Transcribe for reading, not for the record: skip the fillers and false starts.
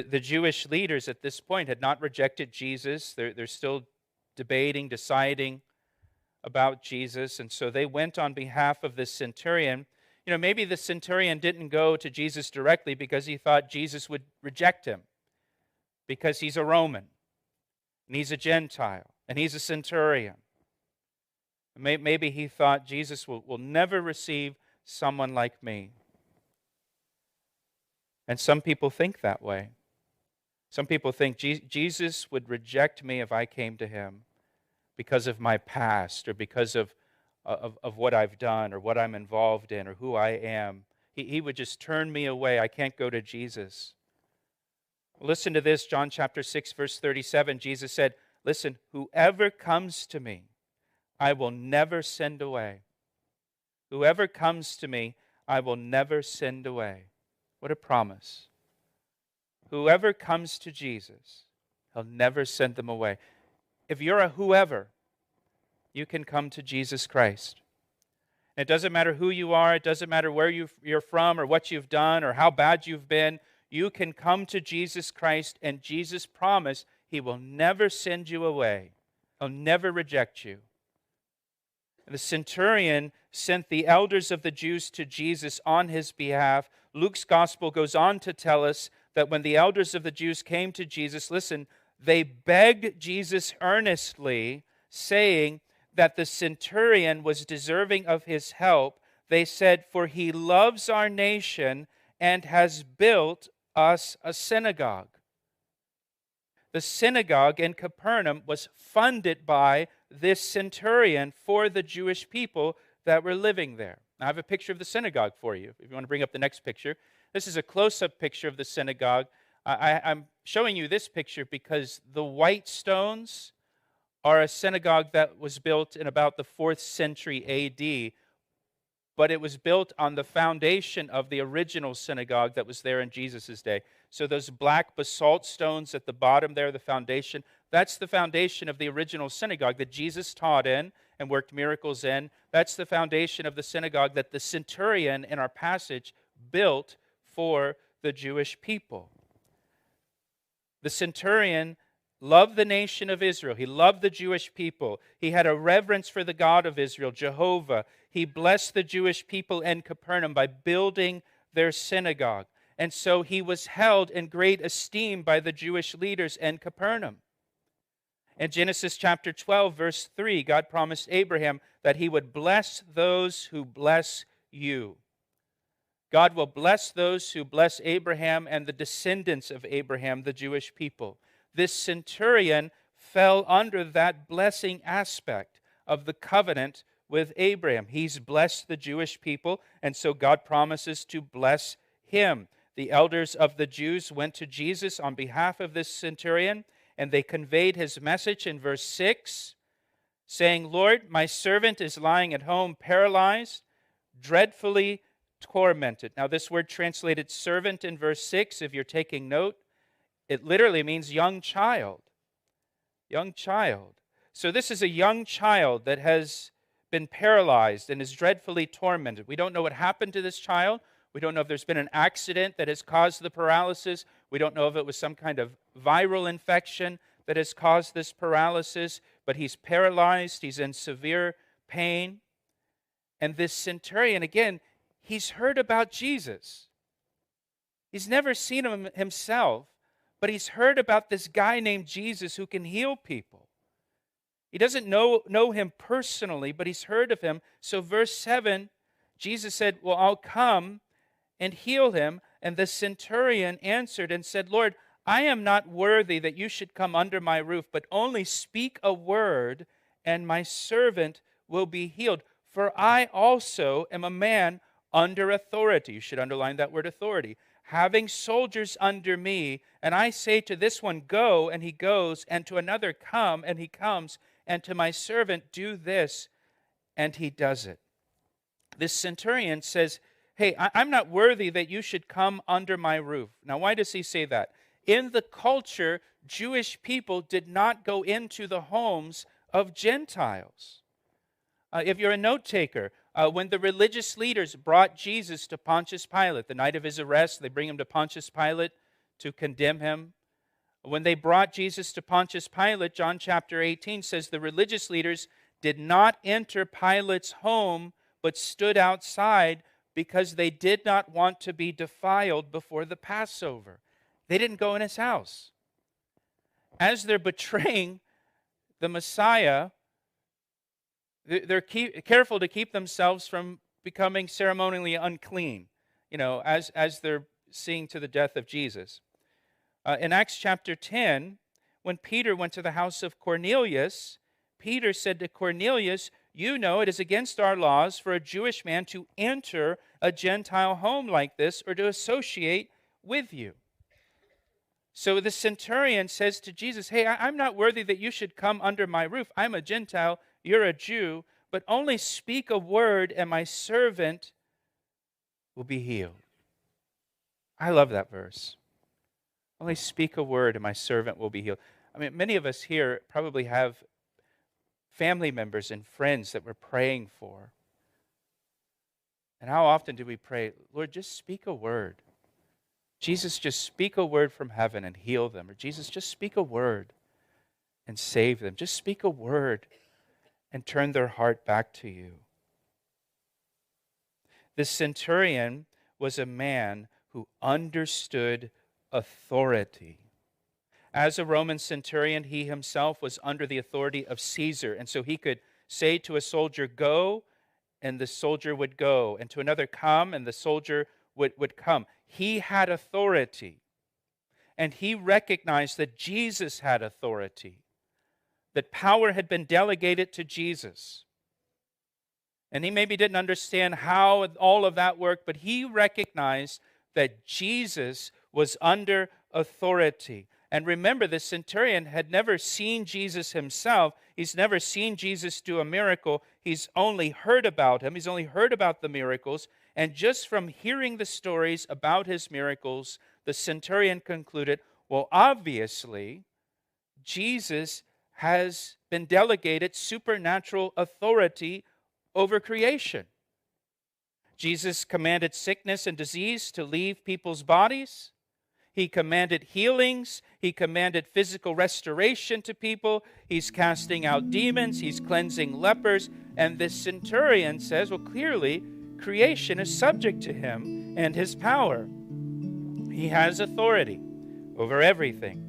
The Jewish leaders at this point had not rejected Jesus. They're still debating, deciding about Jesus. And so they went on behalf of this centurion. Maybe the centurion didn't go to Jesus directly because he thought Jesus would reject him because he's a Roman and he's a Gentile and he's a centurion. Maybe he thought Jesus will never receive someone like me. And some people think that way. Some people think Jesus would reject me if I came to him because of my past or because of what I've done or what I'm involved in or who I am. He would just turn me away. I can't go to Jesus. Listen to this, John chapter 6, verse 37. Jesus said, listen, whoever comes to me, I will never send away. Whoever comes to me, I will never send away. What a promise. Whoever comes to Jesus, he'll never send them away. If you're a whoever, you can come to Jesus Christ. It doesn't matter who you are. It doesn't matter where you're from or what you've done or how bad you've been. You can come to Jesus Christ, and Jesus promised he will never send you away. He'll never reject you. The centurion sent the elders of the Jews to Jesus on his behalf. Luke's gospel goes on to tell us that when the elders of the Jews came to Jesus, listen, they begged Jesus earnestly, saying that the centurion was deserving of his help. They said, for he loves our nation and has built us a synagogue. The synagogue in Capernaum was funded by this centurion for the Jewish people that were living there. Now, I have a picture of the synagogue for you, if you want to bring up the next picture. This is a close-up picture of the synagogue. I'm showing you this picture because the white stones are a synagogue that was built in about the 4th century A.D., but it was built on the foundation of the original synagogue that was there in Jesus' day. So those black basalt stones at the bottom there, the foundation, that's the foundation of the original synagogue that Jesus taught in and worked miracles in. That's the foundation of the synagogue that the centurion in our passage built for the Jewish people. The centurion loved the nation of Israel. He loved the Jewish people. He had a reverence for the God of Israel, Jehovah. He blessed the Jewish people in Capernaum by building their synagogue. And so he was held in great esteem by the Jewish leaders in Capernaum. In Genesis chapter 12, verse 3, God promised Abraham that he would bless those who bless you. God will bless those who bless Abraham and the descendants of Abraham, the Jewish people. This centurion fell under that blessing aspect of the covenant with Abraham. He's blessed the Jewish people, and so God promises to bless him. The elders of the Jews went to Jesus on behalf of this centurion, and they conveyed his message in verse 6, saying, Lord, my servant is lying at home paralyzed, dreadfully tormented. Now this word translated servant in verse 6, if you're taking note, it literally means young child. Young child. So this is a young child that has been paralyzed and is dreadfully tormented. We don't know what happened to this child. We don't know if there's been an accident that has caused the paralysis. We don't know if it was some kind of viral infection that has caused this paralysis. But he's paralyzed. He's in severe pain. And this centurion, again, he's heard about Jesus. He's never seen him himself, but he's heard about this guy named Jesus who can heal people. He doesn't know him personally, but he's heard of him. So verse 7, Jesus said, well, I'll come and heal him. And the centurion answered and said, Lord, I am not worthy that you should come under my roof, but only speak a word, and my servant will be healed. For I also am a man under authority. You should underline that word authority. Having soldiers under me, and I say to this one, go, and he goes, and to another, come, and he comes, and to my servant, do this, and he does it. This centurion says, hey, I'm not worthy that you should come under my roof. Now, why does he say that? In the culture, Jewish people did not go into the homes of Gentiles. If you're a note taker, when the religious leaders brought Jesus to Pontius Pilate, the night of his arrest, they bring him to Pontius Pilate to condemn him. When they brought Jesus to Pontius Pilate, John chapter 18 says the religious leaders did not enter Pilate's home, but stood outside because they did not want to be defiled before the Passover. They didn't go in his house. As they're betraying the Messiah, they're careful to keep themselves from becoming ceremonially unclean, as they're seeing to the death of Jesus. In Acts chapter 10, when Peter went to the house of Cornelius, Peter said to Cornelius, "You know it is against our laws for a Jewish man to enter a Gentile home like this or to associate with you." So the centurion says to Jesus, "Hey, I'm not worthy that you should come under my roof. I'm a Gentile, you're a Jew, but only speak a word and my servant will be healed." I love that verse. Only speak a word and my servant will be healed. I mean, many of us here probably have family members and friends that we're praying for. And how often do we pray, "Lord, just speak a word. Jesus, just speak a word from heaven and heal them." Or, "Jesus, just speak a word and save them. Just speak a word and turn their heart back to you." The centurion was a man who understood authority. As a Roman centurion, he himself was under the authority of Caesar, and so he could say to a soldier, "Go," and the soldier would go, and to another, "Come," and the soldier would come. He had authority, and he recognized that Jesus had authority, that power had been delegated to Jesus. And he maybe didn't understand how all of that worked, but he recognized that Jesus was under authority. And remember, the centurion had never seen Jesus himself. He's never seen Jesus do a miracle. He's only heard about him. He's only heard about the miracles. And just from hearing the stories about his miracles, the centurion concluded, well, obviously, Jesus has been delegated supernatural authority over creation. Jesus commanded sickness and disease to leave people's bodies. He commanded healings. He commanded physical restoration to people. He's casting out demons. He's cleansing lepers. And this centurion says, well, clearly, creation is subject to him and his power. He has authority over everything.